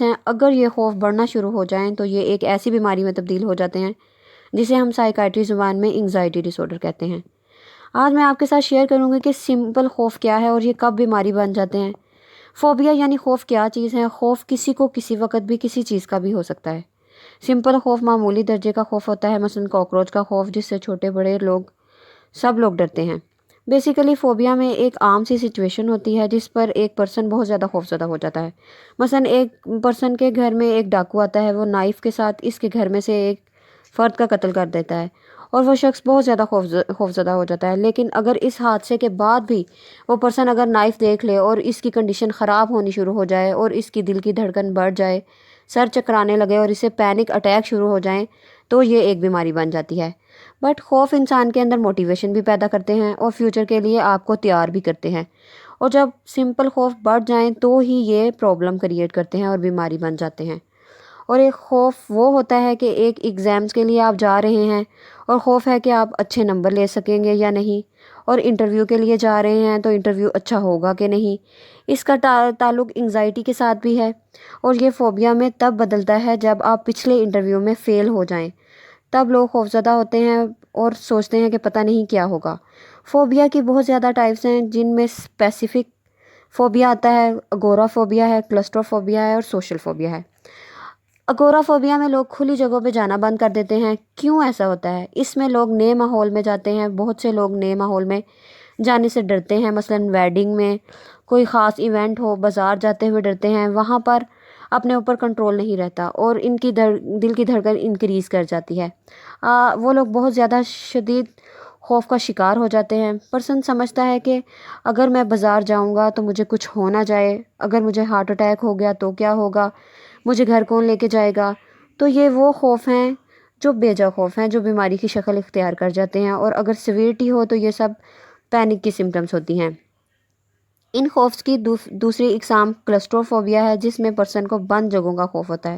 ہیں اگر یہ خوف بڑھنا شروع ہو جائیں تو یہ ایک ایسی بیماری میں تبدیل ہو جاتے ہیں جسے ہم سائیکائٹری زبان میں انگزائٹی ڈس آرڈر کہتے ہیں۔ آج میں آپ کے ساتھ شیئر کروں گی کہ سمپل خوف کیا ہے اور یہ کب بیماری بن جاتے ہیں۔ فوبیا یعنی خوف کیا چیز ہے؟ خوف کسی کو کسی وقت بھی کسی چیز کا بھی ہو سکتا ہے۔ سمپل خوف معمولی درجے کا خوف ہوتا ہے، مثلا کاکروچ کا خوف، جس سے چھوٹے بڑے سب لوگ ڈرتے ہیں۔ بیسیکلی فوبیا میں ایک عام سی سچویشن ہوتی ہے جس پر ایک پرسن بہت زیادہ خوفزدہ ہو جاتا ہے۔ مثلا ایک پرسن کے گھر میں ایک ڈاکو آتا ہے، وہ نائف کے ساتھ اس کے گھر میں سے ایک فرد کا قتل کر دیتا ہے اور وہ شخص بہت زیادہ خوفزدہ ہو جاتا ہے۔ لیکن اگر اس حادثے کے بعد بھی وہ پرسن اگر نائف دیکھ لے اور اس کی کنڈیشن خراب ہونی شروع ہو جائے اور اس کی دل کی دھڑکن بڑھ جائے، سر چکرانے لگے اور اسے پینک اٹیک شروع ہو جائیں، تو یہ ایک بیماری بن جاتی ہے۔ بٹ خوف انسان کے اندر موٹیویشن بھی پیدا کرتے ہیں اور فیوچر کے لیے آپ کو تیار بھی کرتے ہیں، اور جب سمپل خوف بڑھ جائیں تو ہی یہ پرابلم کریٹ کرتے ہیں اور بیماری بن جاتے ہیں۔ اور ایک خوف وہ ہوتا ہے کہ ایک ایگزامز کے لیے آپ جا رہے ہیں اور خوف ہے کہ آپ اچھے نمبر لے سکیں گے یا نہیں، اور انٹرویو کے لیے جا رہے ہیں تو انٹرویو اچھا ہوگا کہ نہیں۔ اس کا تعلق انگزائٹی کے ساتھ بھی ہے، اور یہ فوبیا میں تب بدلتا ہے جب آپ پچھلے انٹرویو میں فیل ہو جائیں، تب لوگ خوفزدہ ہوتے ہیں اور سوچتے ہیں کہ پتہ نہیں کیا ہوگا۔ فوبیا کی بہت زیادہ ٹائپس ہیں، جن میں اسپیسیفک فوبیا آتا ہے، اگورا فوبیا ہے، کلسٹروفوبیا ہے اور سوشل فوبیا ہے۔ اگورا فوبیا میں لوگ کھلی جگہوں پہ جانا بند کر دیتے ہیں۔ کیوں ایسا ہوتا ہے؟ اس میں لوگ نئے ماحول میں جاتے ہیں، بہت سے لوگ نئے ماحول میں جانے سے ڈرتے ہیں، مثلا ویڈنگ میں، کوئی خاص ایونٹ ہو، بازار جاتے ہوئے ڈرتے ہیں، وہاں پر اپنے اوپر کنٹرول نہیں رہتا اور ان کی دل کی دھڑکن انکریز کر جاتی ہے۔ وہ لوگ بہت زیادہ شدید خوف کا شکار ہو جاتے ہیں۔ پرسن سمجھتا ہے کہ اگر میں بازار جاؤں گا تو مجھے کچھ ہو نہ جائے، اگر مجھے ہارٹ اٹیک ہو گیا تو کیا ہوگا، مجھے گھر کون لے کے جائے گا۔ تو یہ وہ خوف ہیں جو بیجا خوف ہیں، جو بیماری کی شکل اختیار کر جاتے ہیں، اور اگر سیویرٹی ہو تو یہ سب پینک کی سمٹمز ہوتی ہیں۔ ان خوفز کی دوسری اقسام کلسٹروفوبیا ہے، جس میں پرسن کو بند جگہوں کا خوف ہوتا ہے،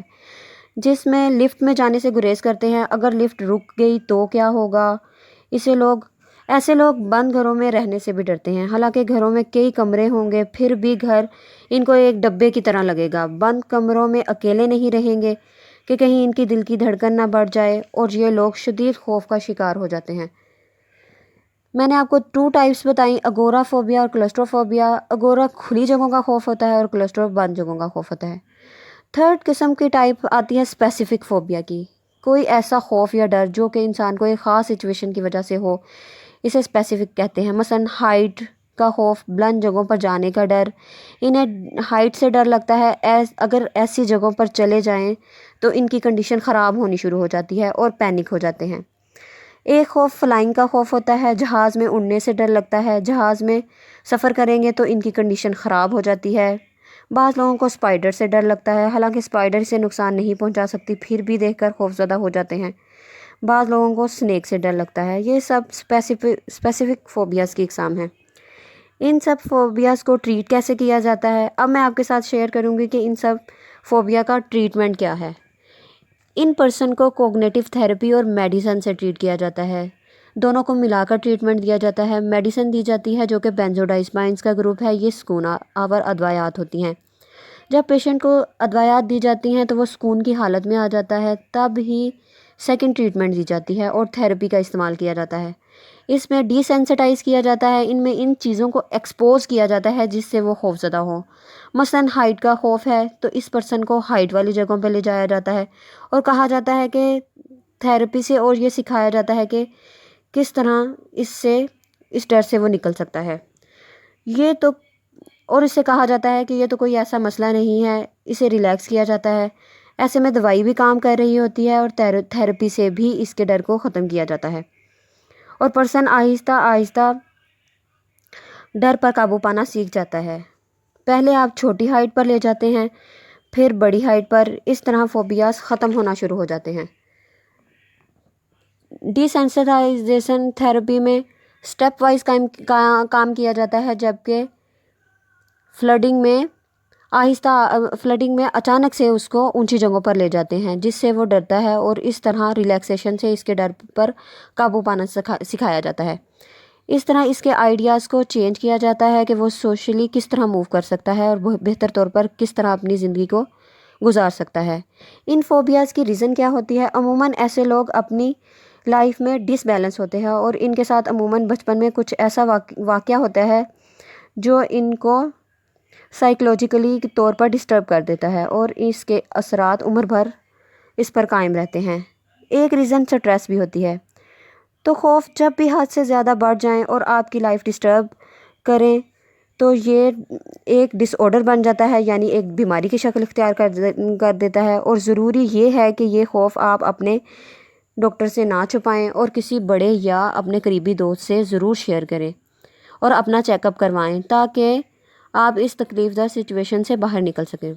جس میں لفٹ میں جانے سے گریز کرتے ہیں، اگر لفٹ رک گئی تو کیا ہوگا۔ ایسے لوگ بند گھروں میں رہنے سے بھی ڈرتے ہیں، حالانکہ گھروں میں کئی کمرے ہوں گے، پھر بھی گھر ان کو ایک ڈبے کی طرح لگے گا۔ بند کمروں میں اکیلے نہیں رہیں گے کہ کہیں ان کی دل کی دھڑکن نہ بڑھ جائے، اور یہ لوگ شدید خوف کا شکار ہو جاتے ہیں۔ میں نے آپ کو 2 ٹائپس بتائیں، اگورا فوبیا اور کلسٹروفوبیا۔ اگورا کھلی جگہوں کا خوف ہوتا ہے اور کلسٹرو بند جگہوں کا خوف ہوتا ہے۔ تھرڈ قسم کی ٹائپ آتی ہے اسپیسیفک فوبیا کی، کوئی ایسا خوف یا ڈر جو کہ انسان کو ایک خاص سچویشن کی وجہ سے ہو، اسے اسپیسیفک کہتے ہیں۔ مثلا ہائٹ کا خوف، بلند جگہوں پر جانے کا ڈر۔ انہیں ہائٹ سے ڈر لگتا ہے، اگر ایسی جگہوں پر چلے جائیں تو ان کی کنڈیشن خراب ہونی شروع ہو جاتی ہے اور پینک ہو جاتے ہیں۔ ایک خوف فلائنگ کا خوف ہوتا ہے، جہاز میں اڑنے سے ڈر لگتا ہے، جہاز میں سفر کریں گے تو ان کی کنڈیشن خراب ہو جاتی ہے۔ بعض لوگوں کو اسپائڈر سے ڈر لگتا ہے، حالانکہ اسپائڈر سے نقصان نہیں پہنچا سکتی، پھر بھی دیکھ کر خوفزدہ ہو جاتے ہیں۔ بعض لوگوں کو سنیک سے ڈر لگتا ہے۔ یہ سب اسپیسیفک فوبیاز کی اقسام ہیں۔ ان سب فوبیاز کو ٹریٹ کیسے کیا جاتا ہے؟ اب میں آپ کے ساتھ شیئر کروں گی کہ ان سب فوبیا کا ٹریٹمنٹ کیا ہے۔ ان پرسن کو کوگنیٹو تھیراپی اور میڈیسن سے ٹریٹ کیا جاتا ہے، دونوں کو ملا کر ٹریٹمنٹ دیا جاتا ہے۔ میڈیسن دی جاتی ہے جو کہ بینزوڈائزپائنس کا گروپ ہے، یہ سکون آور ادویات ہوتی ہیں۔ جب پیشنٹ کو ادویات دی جاتی ہیں تو وہ سکون کی حالت میں آ جاتا ہے، تب ہی سیکنڈ ٹریٹمنٹ دی جاتی ہے اور تھیراپی کا استعمال کیا جاتا ہے۔ اس میں ڈی سینسٹائز کیا جاتا ہے، ان میں ان چیزوں کو ایکسپوز کیا جاتا ہے جس سے وہ خوفزدہ ہوں۔ مثلا ہائٹ کا خوف ہے تو اس پرسن کو ہائٹ والی جگہوں پہ لے جایا جاتا ہے اور کہا جاتا ہے کہ تھیراپی سے، اور یہ سکھایا جاتا ہے کہ کس طرح اس ڈر سے وہ نکل سکتا ہے۔ اور اس سے کہا جاتا ہے کہ یہ تو کوئی ایسا مسئلہ نہیں ہے، اسے ریلیکس کیا جاتا ہے۔ ایسے میں دوائی بھی کام کر رہی ہوتی ہے اور تھیراپی سے بھی اس کے ڈر کو ختم کیا جاتا ہے، اور پرسن آہستہ آہستہ ڈر پر قابو پانا سیکھ جاتا ہے۔ پہلے آپ چھوٹی ہائٹ پر لے جاتے ہیں، پھر بڑی ہائٹ پر، اس طرح فوبیاز ختم ہونا شروع ہو جاتے ہیں۔ ڈی سینسٹائزیشن تھیراپی میں سٹیپ وائز کام کیا جاتا ہے، جبکہ فلڈنگ میں اچانک سے اس کو اونچی جگہوں پر لے جاتے ہیں جس سے وہ ڈرتا ہے، اور اس طرح ریلیکسیشن سے اس کے ڈر پر قابو پانا سکھایا جاتا ہے۔ اس طرح اس کے آئیڈیاز کو چینج کیا جاتا ہے کہ وہ سوشلی کس طرح موو کر سکتا ہے اور بہتر طور پر کس طرح اپنی زندگی کو گزار سکتا ہے۔ ان فوبیاز کی ریزن کیا ہوتی ہے؟ عموماً ایسے لوگ اپنی لائف میں ڈس بیلنس ہوتے ہیں اور ان کے ساتھ عموماً بچپن میں کچھ ایسا واقعہ ہوتا ہے جو ان کو سائیکلوجیکلی طور پر ڈسٹرب کر دیتا ہے اور اس کے اثرات عمر بھر اس پر قائم رہتے ہیں۔ ایک ریزن سٹریس بھی ہوتی ہے۔ تو خوف جب بھی حد سے زیادہ بڑھ جائیں اور آپ کی لائف ڈسٹرب کریں تو یہ ایک ڈس آرڈر بن جاتا ہے، یعنی ایک بیماری کی شکل اختیار کر دیتا ہے، اور ضروری یہ ہے کہ یہ خوف آپ اپنے ڈاکٹر سے نہ چھپائیں اور کسی بڑے یا اپنے قریبی دوست سے ضرور شیئر کریں اور اپنا چیک اپ کروائیں تاکہ آپ اس تکلیف دہ سچویشن سے باہر نکل سکیں۔